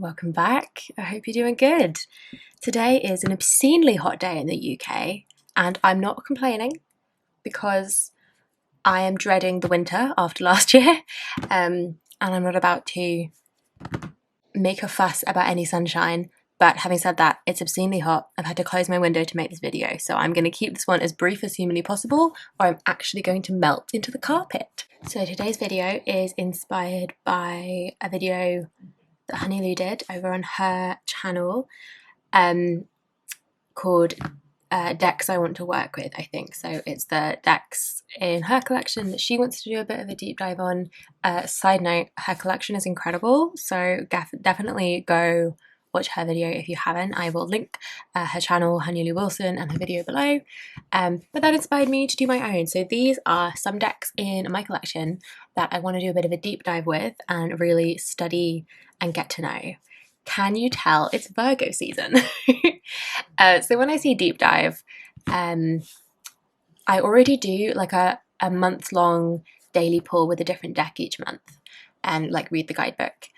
welcome back. I hope you're doing good. Today is an obscenely hot day in the UK and I'm not complaining because I am dreading the winter after last year and I'm not about to make a fuss about any sunshine. But having said that, it's obscenely hot. I've had to close my window to make this video, so I'm going to keep this one as brief as humanly possible or I'm actually going to melt into the carpet. So today's video is inspired by a video that Honeyloo did over on her channel called Decks I Want to Work With, I think. So it's the decks in her collection that she wants to do a bit of a deep dive on. Side note, her collection is incredible, so definitely go watch her video if you haven't. I will link her channel, Honeyloo Wilson, and her video below. But that inspired me to do my own. So these are some decks in my collection that I want to do a bit of a deep dive with and really study and get to know. Can you tell it's Virgo season? So when I say deep dive, I already do like a month-long daily pull with a different deck each month and like read the guidebook.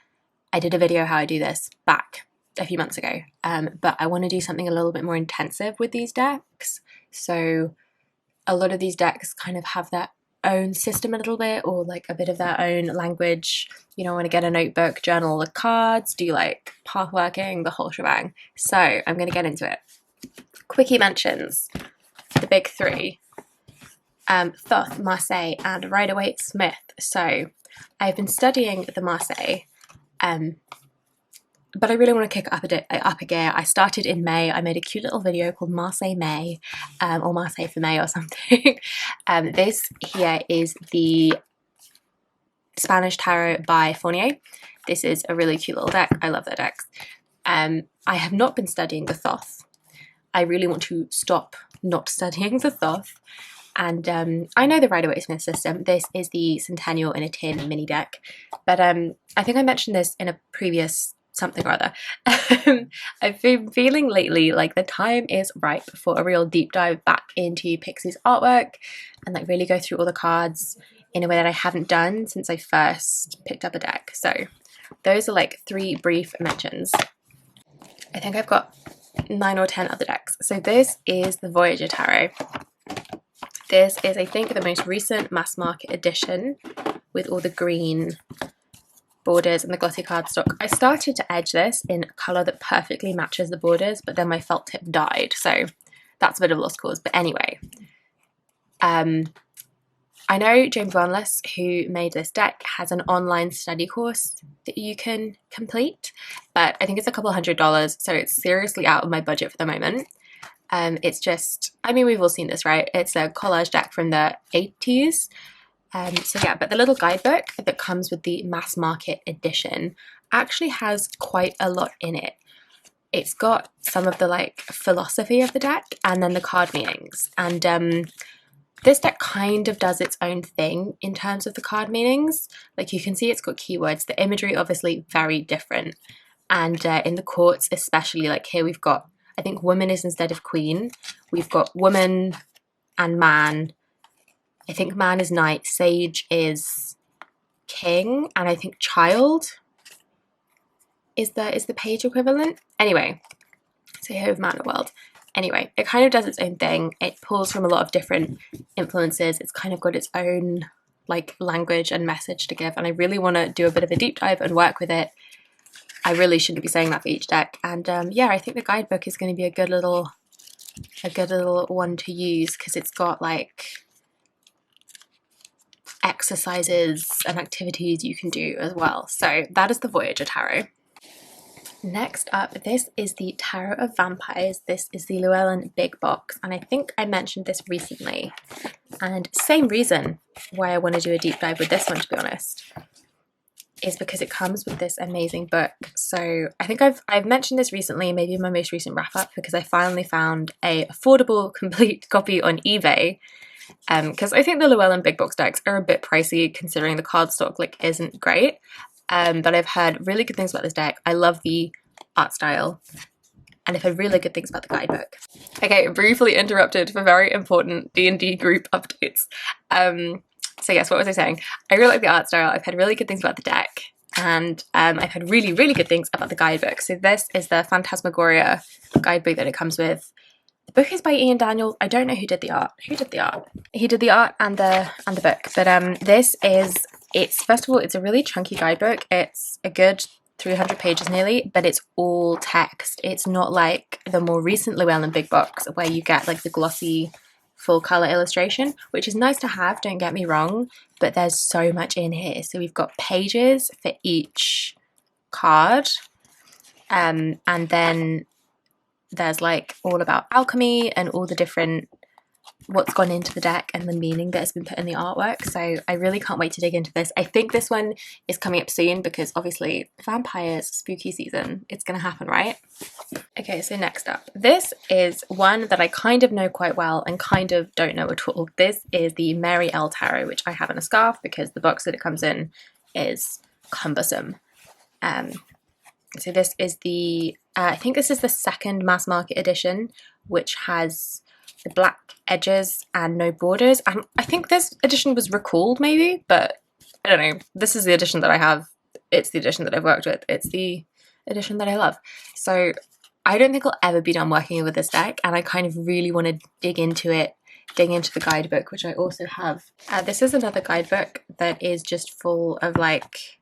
I did a video how I do this back a few months ago, but I want to do something a little bit more intensive with these decks. So a lot of these decks kind of have their own system a little bit, or like a bit of their own language. You know, want to get a notebook, journal the cards, do like pathworking, the whole shebang. So I'm going to get into it. Quickie mentions the big three, Thoth, Marseille, and Rider-Waite-Smith. So I've been studying the Marseille, but I really want to kick it up a gear. I started in May. I made a cute little video called Marseille May, or Marseille for May or something. This here is the Spanish Tarot by Fournier. This is a really cute little deck. I love their decks. I have not been studying the Thoth. I really want to stop not studying the Thoth. And I know the Rider-Waite-Smith system. This is the Centennial in a Tin mini deck. But I think I mentioned this in a previous something or other. I've been feeling lately like the time is right for a real deep dive back into Pixie's artwork and like really go through all the cards in a way that I haven't done since I first picked up a deck. So those are like 3 brief mentions. I think I've got 9 or 10 other decks. So this is the Voyager Tarot. This is, I think, the most recent mass market edition with all the green borders and the glossy cardstock. I started to edge this in a colour that perfectly matches the borders, but then my felt tip died, so that's a bit of a lost cause. But anyway, I know James Wanless, who made this deck, has an online study course that you can complete, but I think it's a couple $100, so it's seriously out of my budget for the moment. It's just, I mean, we've all seen this, right? It's a collage deck from the 80s. So yeah, but the little guidebook that comes with the mass market edition actually has quite a lot in it. It's got some of the like philosophy of the deck and then the card meanings. And this deck kind of does its own thing in terms of the card meanings. Like you can see it's got keywords. The imagery obviously very different. And in the courts especially, like here we've got, I think woman is instead of queen. We've got woman and man. I think man is knight, sage is king, and I think child is the page equivalent. Anyway, so here with man and world. Anyway, it kind of does its own thing. It pulls from a lot of different influences. It's kind of got its own like language and message to give, and I really want to do a bit of a deep dive and work with it. I really shouldn't be saying that for each deck. And yeah, I think the guidebook is going to be a good little one to use because it's got like exercises and activities you can do as well. So that is the Voyager Tarot. Next up, this is the Tarot of Vampyres. This is the Llewellyn Big Box, and I think I mentioned this recently. And same reason why I want to do a deep dive with this one, to be honest, is because it comes with this amazing book. So I think I've mentioned this recently, maybe in my most recent wrap up, because I finally found a affordable complete copy on eBay. Because I think the Llewellyn Big Box decks are a bit pricey considering the cardstock like isn't great. But I've heard really good things about this deck. I love the art style and I've heard really good things about the guidebook. Okay, briefly interrupted for very important D&D group updates. So yes, what was I saying? I really like the art style. I've heard really good things about the deck. and I've heard really, really good things about the guidebook. So this is the Phantasmagoria guidebook that it comes with. The book is by Ian Daniels. I don't know who did the art. Who did the art? He did the art and the book. But this is, it's, first of all, it's a really chunky guidebook. It's a good 300 pages nearly, but it's all text. It's not like the more recent Llewellyn big box where you get like the glossy full color illustration, which is nice to have, don't get me wrong, but there's so much in here. So we've got pages for each card, and then there's like all about alchemy and all the different, what's gone into the deck and the meaning that has been put in the artwork. So I really can't wait to dig into this. I think this one is coming up soon because obviously vampires, spooky season, it's gonna happen, right? Okay, so next up, this is one that I kind of know quite well and kind of don't know at all. This is the Mary L Tarot, which I have in a scarf because the box that it comes in is cumbersome. So this is the, I think this is the second mass market edition, which has the black edges and no borders. And I think this edition was recalled maybe, but I don't know. This is the edition that I have. It's the edition that I've worked with. It's the edition that I love. So I don't think I'll ever be done working with this deck, and I kind of really want to dig into it, dig into the guidebook, which I also have. This is another guidebook that is just full of like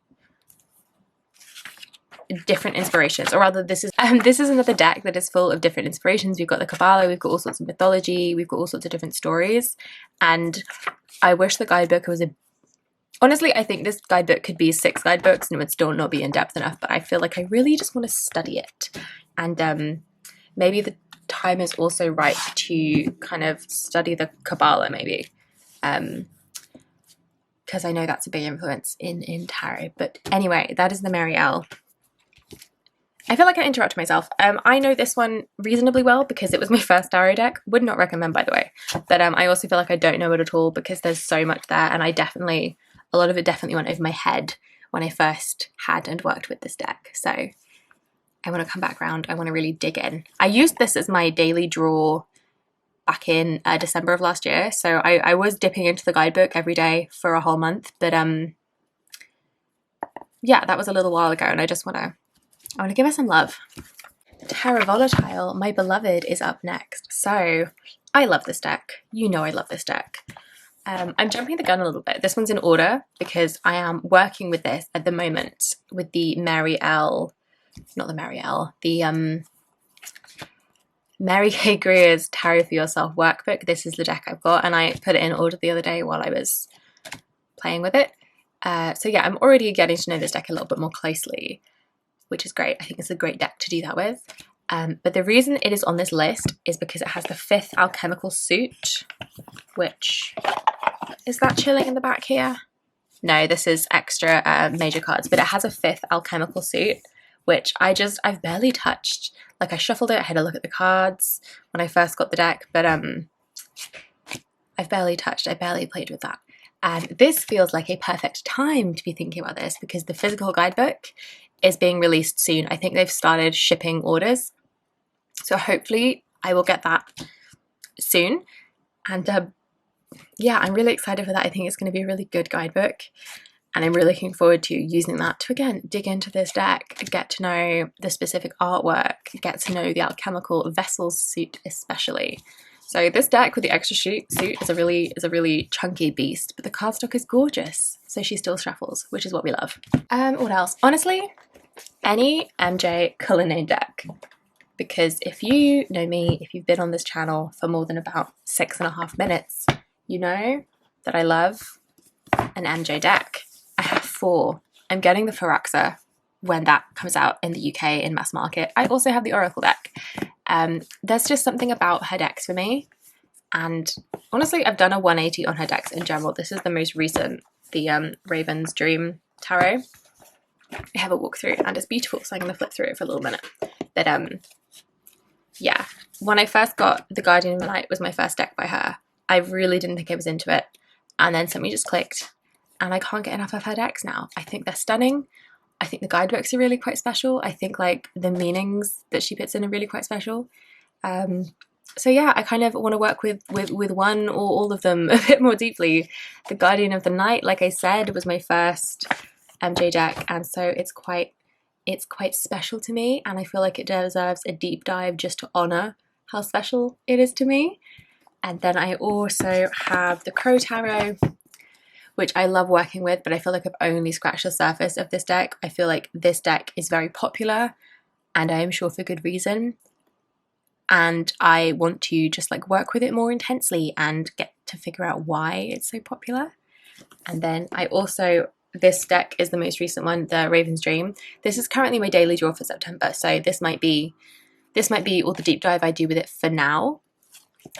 different inspirations, or rather this is another deck that is full of different inspirations. We've got the Kabbalah, we've got all sorts of mythology, we've got all sorts of different stories, and I wish the guidebook was honestly, I think this guidebook could be 6 guidebooks and it would still not be in depth enough, but I feel like I really just want to study it, and maybe the time is also right to kind of study the Kabbalah maybe, because I know that's a big influence in tarot. But anyway, that is the Mary L. I feel like I interrupted myself. I know this one reasonably well because it was my first tarot deck. Would not recommend, by the way. But I also feel like I don't know it at all because there's so much there, and a lot of it definitely went over my head when I first had and worked with this deck. So I want to come back around. I want to really dig in. I used this as my daily draw back in December of last year. So I was dipping into the guidebook every day for a whole month. But yeah, that was a little while ago, and I want to give her some love. Terra Volatile, my beloved, is up next. So I love this deck. You know I love this deck. I'm jumping the gun a little bit. This one's in order because I am working with this at the moment with the Mary L. Not the Mary L. The Mary K. Greer's Tarot for Yourself workbook. This is the deck I've got, and I put it in order the other day while I was playing with it. So yeah, I'm already getting to know this deck a little bit more closely, which is great. I think it's a great deck to do that with. But the reason it is on this list is because it has the 5th alchemical suit, which, is that chilling in the back here? No, this is extra major cards, but it has a 5th alchemical suit, which I've barely touched. Like, I shuffled it, I had a look at the cards when I first got the deck, but I've barely touched, I barely played with that. And this feels like a perfect time to be thinking about this because the physical guidebook is being released soon. I think they've started shipping orders. So hopefully I will get that soon. And yeah, I'm really excited for that. I think it's going to be a really good guidebook. And I'm really looking forward to using that to, again, dig into this deck, get to know the specific artwork, get to know the alchemical vessels suit especially. So this deck with the extra suit is a really chunky beast, but the cardstock is gorgeous. So she still shuffles, which is what we love. What else? Honestly, any MJ Cullinane deck. Because if you know me, if you've been on this channel for more than about 6.5 minutes, you know that I love an MJ deck. I have 4. I'm getting the Pharaxa when that comes out in the UK in mass market. I also have the Oracle deck. There's just something about her decks for me, and honestly I've done a 180 on her decks in general. This is the most recent, the Raven's Dream Tarot. I have a walkthrough and it's beautiful, so I'm going to flip through it for a little minute. But yeah, when I first got the Guardian of the Night, was my first deck by her. I really didn't think I was into it, and then something just clicked and I can't get enough of her decks now. I think they're stunning. I think the guidebooks are really quite special. I think like the meanings that she puts in are really quite special. So yeah, I kind of want to work with one or all of them a bit more deeply. The Guardian of the Night, like I said, was my first MJ deck, and so it's quite special to me, and I feel like it deserves a deep dive just to honor how special it is to me. And then I also have the Crow Tarot, which I love working with, but I feel like I've only scratched the surface of this deck. I feel like this deck is very popular, and I am sure for good reason. And I want to just like work with it more intensely and get to figure out why it's so popular. And then I also, this deck is the most recent one, the Raven's Dream. This is currently my daily draw for September, so this might be all the deep dive I do with it for now.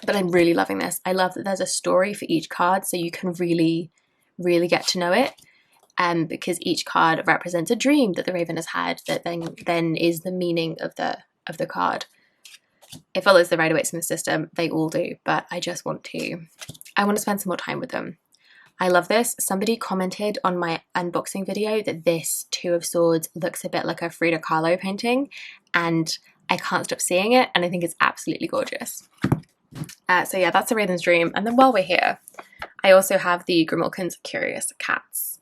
But I'm really loving this. I love that there's a story for each card, so you can really, really get to know it. Because each card represents a dream that the Raven has had that then is the meaning of the card. It follows the Rider-Waite's in the system. They all do, but I want to spend some more time with them. I love this. Somebody commented on my unboxing video that this Two of Swords looks a bit like a Frida Kahlo painting, and I can't stop seeing it, and I think it's absolutely gorgeous. So yeah, that's the Raven's Dream. And then while we're here, I also have the Grimmelkin's Curious Cats.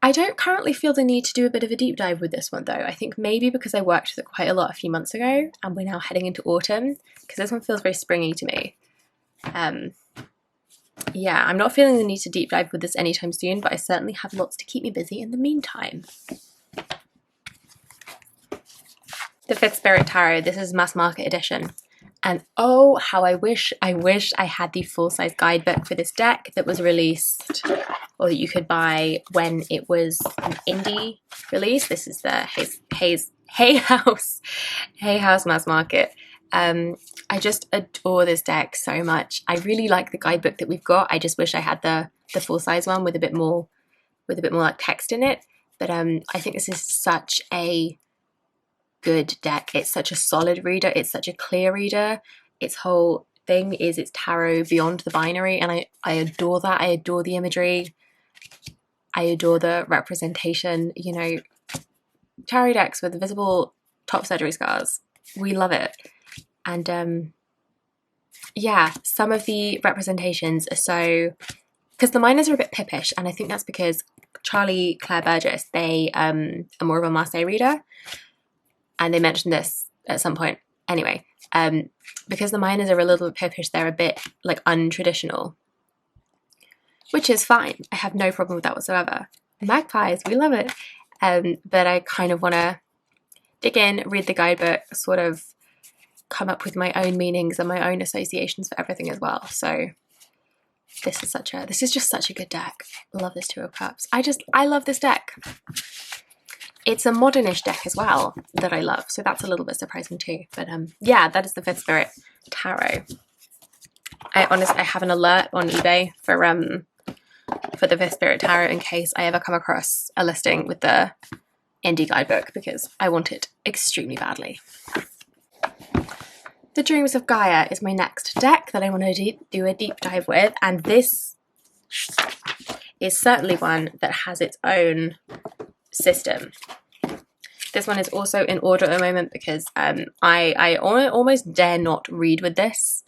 I don't currently feel the need to do a bit of a deep dive with this one though. I think maybe because I worked with it quite a lot a few months ago, and we're now heading into autumn, because this one feels very springy to me. Yeah, I'm not feeling the need to deep dive with this anytime soon, but I certainly have lots to keep me busy in the meantime. The Fifth Spirit Tarot, this is mass market edition. And oh, how I wish I had the full-size guidebook for this deck that was released, or that you could buy when it was an indie release. This is the Hay House mass market. I just adore this deck so much. I really like the guidebook that we've got. I just wish I had the full-size one with a bit more like text in it. But I think this is such a good deck. It's such a solid reader. It's such a clear reader. Its whole thing is it's tarot beyond the binary, and I adore that. I adore the imagery. I adore the representation. You know, tarot decks with visible top surgery scars. We love it. And yeah, some of the representations are so, because the minors are a bit pippish, and I think that's because Charlie Claire Burgess, they are more of a Marseille reader, and they mentioned this at some point. Anyway, because the minors are a little bit pippish, they're a bit like untraditional, which is fine. I have no problem with that whatsoever. Magpies, we love it. But I kind of want to dig in, read the guidebook, sort of come up with my own meanings and my own associations for everything as well. So this is just such a good deck. I love this Two of Cups. I love this deck. It's a modernish deck as well that I love, so that's a little bit surprising too. But yeah, that is the Fifth Spirit Tarot. I have an alert on eBay for the Fifth Spirit Tarot in case I ever come across a listing with the indie guidebook, because I want it extremely badly. The Dreams of Gaia is my next deck that I want to do a deep dive with, and this is certainly one that has its own system. This one is also in order at the moment because I almost dare not read with this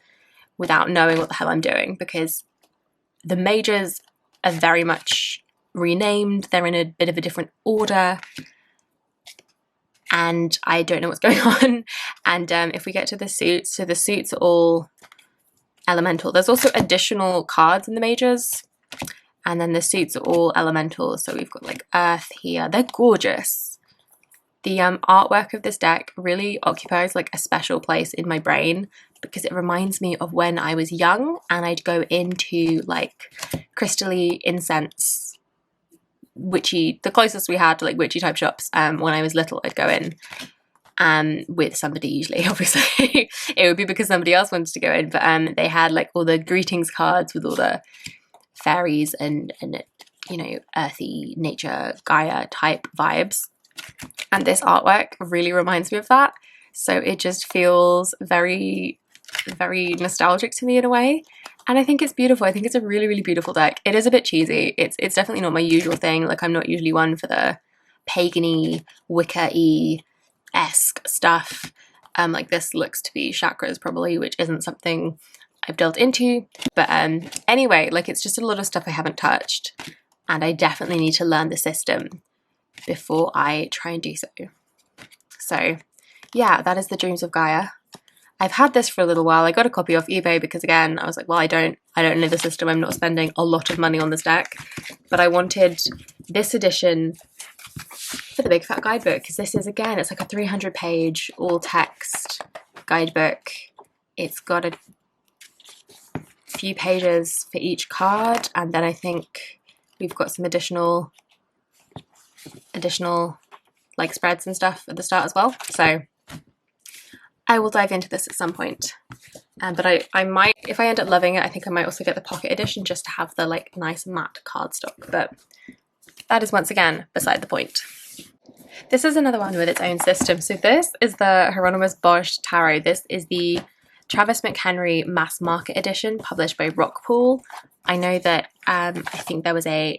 without knowing what the hell I'm doing, because the majors are very much renamed. They're in a bit of a different order, and I don't know what's going on. And if we get to the suits, so the suits are all elemental. There's also additional cards in the majors, and then the suits are all elemental. So we've got like earth here. They're gorgeous. The artwork of this deck really occupies like a special place in my brain, because it reminds me of when I was young and I'd go into like crystally incense, witchy, the closest we had to like witchy type shops when I was little. I'd go in with somebody, usually, obviously. It would be because somebody else wanted to go in, but they had like all the greetings cards with all the fairies and you know, earthy nature Gaia type vibes, and this artwork really reminds me of that. So it just feels very, very nostalgic to me in a way, and I think it's beautiful. I think it's a really, really beautiful deck. It is a bit cheesy. It's definitely not my usual thing. Like, I'm not usually one for the pagan-y, Wicca-y esque stuff. Like, this looks to be chakras probably, which isn't something I've delved into. But anyway, like, it's just a lot of stuff I haven't touched, and I definitely need to learn the system. before I try and do so. So yeah, that is the Dreams of Gaia. I've had this for a little while. I got a copy off eBay because, again, I was like, well, I don't know the system. I'm not spending a lot of money on this deck, but I wanted this edition for the Big Fat Guidebook because this is, again, it's like a 300-page all text guidebook. It's got a few pages for each card, and then I think we've got some additional like spreads and stuff at the start as well. So I will dive into this at some point. But I might, if I end up loving it, I think I might also get the pocket edition just to have the like nice matte cardstock. But that is once again beside the point. This is another one with its own system. So this is the Hieronymus Bosch Tarot. This is the Travis McHenry Mass Market Edition published by Rockpool. I know that I think there was a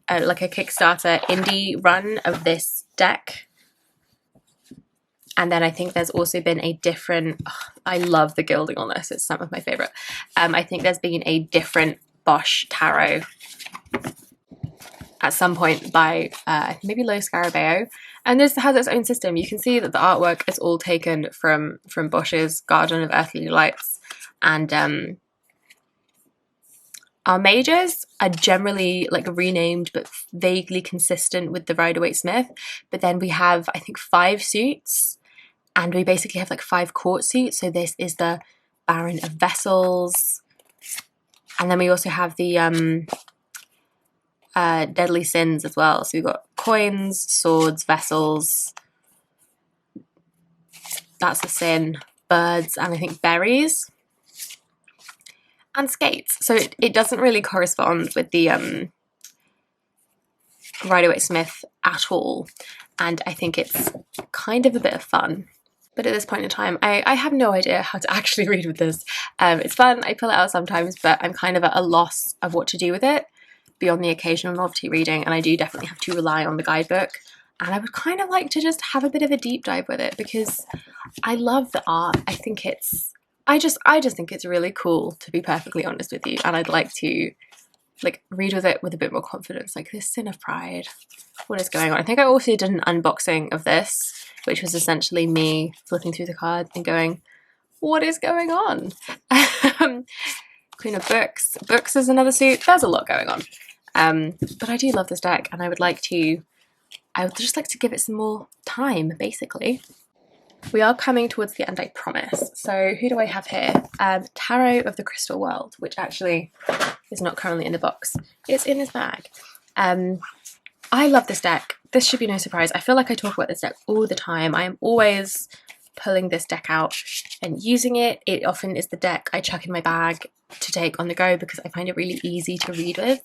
Kickstarter indie run of this deck. And then I think there's also been a different, I love the gilding on this, it's some of my favourite. I think there's been a different Bosch Tarot at some point by maybe Lo Scarabeo. And this has its own system. You can see that the artwork is all taken from Bosch's Garden of Earthly Lights. And our majors are generally like renamed but vaguely consistent with the Rider-Waite-Smith. But then we have, I think, 5 suits. And we basically have like 5 court suits. So this is the Baron of Vessels. And then we also have the Deadly Sins as well. So we've got coins, swords, vessels. That's a sin. Birds, and I think berries. And skates. So it doesn't really correspond with the Rider-Waite-Smith at all. And I think it's kind of a bit of fun. But at this point in time, I have no idea how to actually read with this. It's fun, I pull it out sometimes, but I'm kind of at a loss of what to do with it beyond the occasional novelty reading, and I do definitely have to rely on the guidebook. And I would kind of like to just have a bit of a deep dive with it because I love the art. I think I just think it's really cool, to be perfectly honest with you, and I'd like to like read with it with a bit more confidence. Like this Sin of Pride, what is going on? I think I also did an unboxing of this, which was essentially me flipping through the cards and going, what is going on? Queen of Books. Books is another suit. There's a lot going on. But I do love this deck, and I would just like to give it some more time, basically. We are coming towards the end, I promise. So who do I have here? Tarot of the Crystal World, which actually is not currently in the box. It's in this bag. I love this deck. This should be no surprise. I feel like I talk about this deck all the time. I am always pulling this deck out and using it. It often is the deck I chuck in my bag to take on the go because I find it really easy to read with.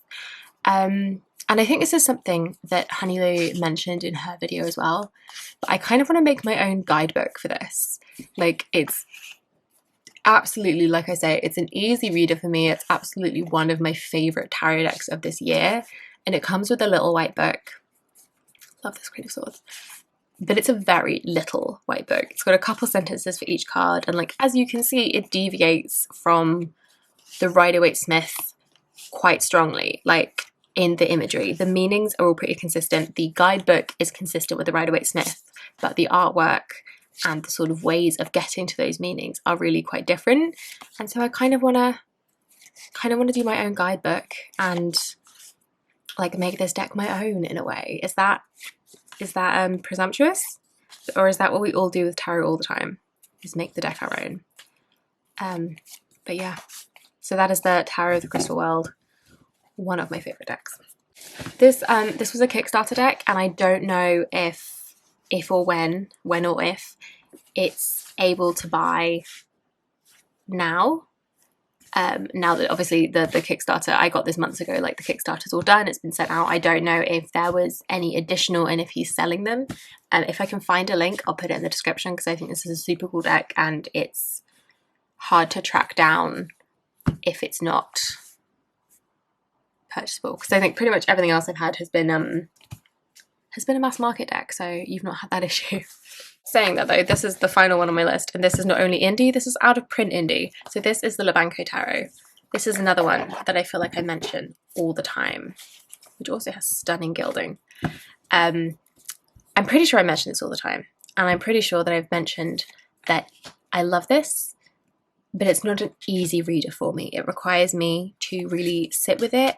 And I think this is something that Honeyloo mentioned in her video as well. But I kind of want to make my own guidebook for this. Like, it's absolutely, like I say, it's an easy reader for me. It's absolutely one of my favourite tarot decks of this year. And it comes with a little white book. Love this Queen of Swords. But it's a very little white book. It's got a couple sentences for each card. And like, as you can see, it deviates from the Rider-Waite-Smith quite strongly. Like, in the imagery, the meanings are all pretty consistent. The guidebook is consistent with the Rider-Waite-Smith, but the artwork and the sort of ways of getting to those meanings are really quite different. And so I kind of want to do my own guidebook and like make this deck my own in a way. Is that presumptuous, or is that what we all do with tarot all the time? Is make the deck our own. But yeah, so that is the Tarot of the Crystal World. One of my favourite decks. This was a Kickstarter deck, and I don't know if or when or if it's able to buy now. Now that obviously the Kickstarter, I got this months ago, like the Kickstarter's all done, it's been sent out. I don't know if there was any additional and if he's selling them. If I can find a link, I'll put it in the description because I think this is a super cool deck and it's hard to track down if it's not purchasable, because I think pretty much everything else I've had has been a mass market deck, so you've not had that issue. Saying that though, this is the final one on my list, and this is not only indie, this is out of print indie. So this is the Lubanko Tarot. This is another one that I feel like I mention all the time, which also has stunning gilding. pretty sure I mention this all the time, and I'm pretty sure that I've mentioned that I love this, but it's not an easy reader for me. It requires me to really sit with it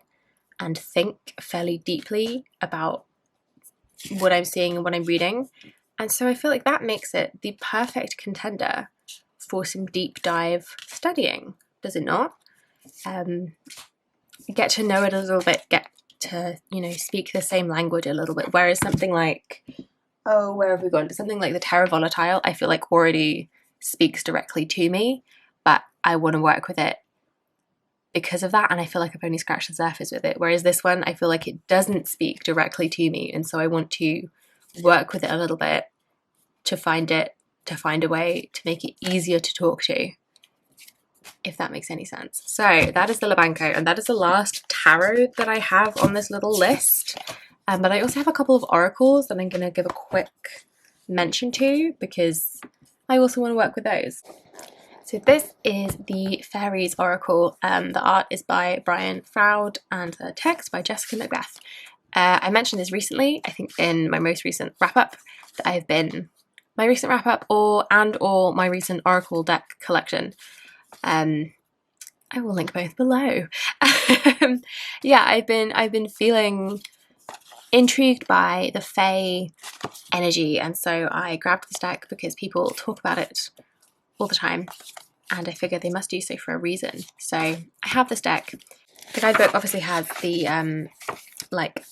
and think fairly deeply about what I'm seeing and what I'm reading. And so I feel like that makes it the perfect contender for some deep dive studying, does it not? Get to know it a little bit, get to, you know, speak the same language a little bit. Whereas something like, oh, where have we gone? Something like the Terra Volatile, I feel like already speaks directly to me, but I want to work with it because of that, and I feel like I've only scratched the surface with it. Whereas this one, I feel like it doesn't speak directly to me, and so I want to work with it a little bit to find a way to make it easier to talk to, if that makes any sense. So that is the Lubanko, and that is the last tarot that I have on this little list. But I also have a couple of oracles that I'm going to give a quick mention to, because I also want to work with those. So this is the Faeries Oracle. The art is by Brian Froud and the text by Jessica Macbeth. I mentioned this recently, I think in my most recent wrap-up, that I have been my recent wrap-up or my recent Oracle deck collection. I will link both below. Yeah, I've been feeling intrigued by the Fae energy, and so I grabbed this deck because people talk about it all the time, and I figured they must do so for a reason. So I have this deck. The guidebook obviously has the like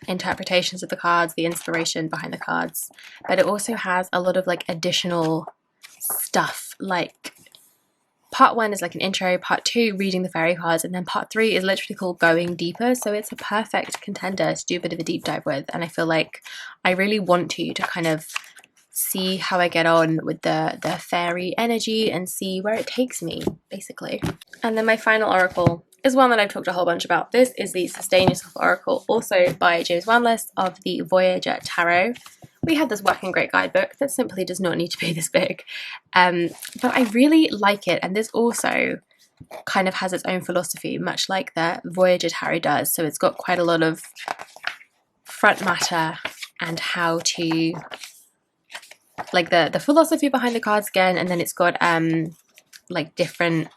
interpretations of the cards, the inspiration behind the cards, but it also has a lot of like additional stuff. Like part 1 is like an intro, part 2 reading the fairy cards, and then part 3 is literally called Going Deeper. So it's a perfect contender to do a bit of a deep dive with, and I feel like I really want to kind of see how I get on with the fairy energy and see where it takes me, basically. And then my final oracle is one that I've talked a whole bunch about. This is the Sustain Yourself Oracle, also by James Wanless of the Voyager Tarot. We have this working great guidebook that simply does not need to be this big, but I really like it, and this also kind of has its own philosophy, much like the Voyager Tarot does. So it's got quite a lot of front matter and how to, like the philosophy behind the cards again, and then it's got like different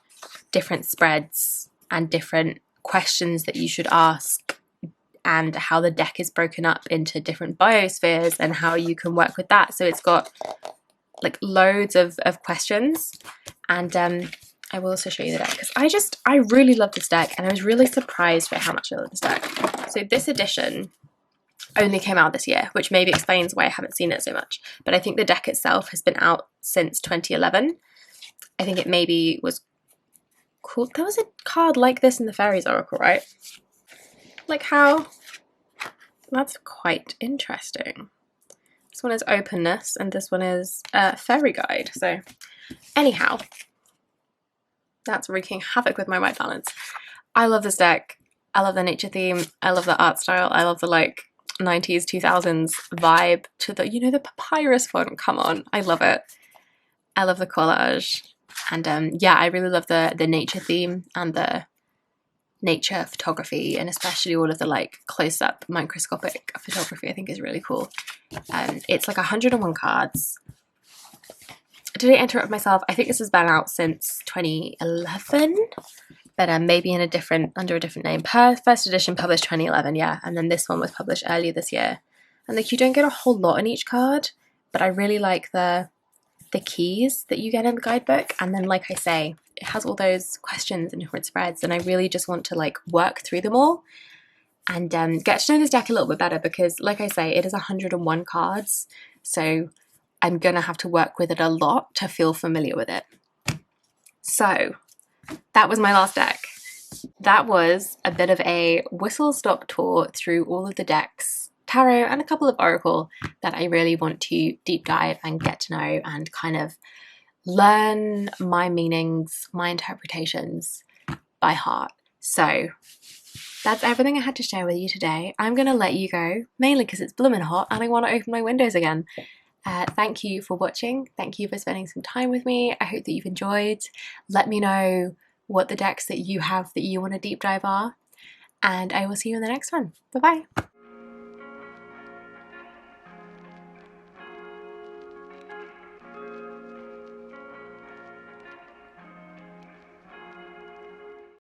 spreads and different questions that you should ask, and how the deck is broken up into different biospheres and how you can work with that. So it's got like loads of questions, and I will also show you the deck because I really love this deck, and I was really surprised by how much I love this deck. So this edition only came out this year, which maybe explains why I haven't seen it so much, but I think the deck itself has been out since 2011. I think it maybe was cool. There was a card like this in the Faeries Oracle, right? Like how? That's quite interesting. This one is Openness, and this one is Fairy Guide. So anyhow, that's wreaking havoc with my white balance. I love this deck. I love the nature theme. I love the art style. I love the like 90s, 2000s vibe to the, you know, the papyrus font. Come on, I love it. I love the collage. And yeah, I really love the nature theme and the nature photography, and especially all of the like close-up microscopic photography I think is really cool. It's like 101 cards. Did I interrupt myself? I think this has been out since 2011, but maybe in under a different name. First edition published 2011, yeah, and then this one was published earlier this year. And like you don't get a whole lot in each card, but I really like the keys that you get in the guidebook, and then like I say, it has all those questions and different spreads, and I really just want to like work through them all and get to know this deck a little bit better, because like I say, it is 101 cards, so I'm gonna have to work with it a lot to feel familiar with it. So that was my last deck. That was a bit of a whistle-stop tour through all of the decks, tarot and a couple of oracle, that I really want to deep dive and get to know and kind of learn my meanings, my interpretations by heart. So that's everything I had to share with you today. I'm going to let you go, mainly because it's blooming hot and I want to open my windows again. Thank you for watching. Thank you for spending some time with me. I hope that you've enjoyed. Let me know what the decks that you have that you want to deep dive are, and I will see you in the next one. Bye bye.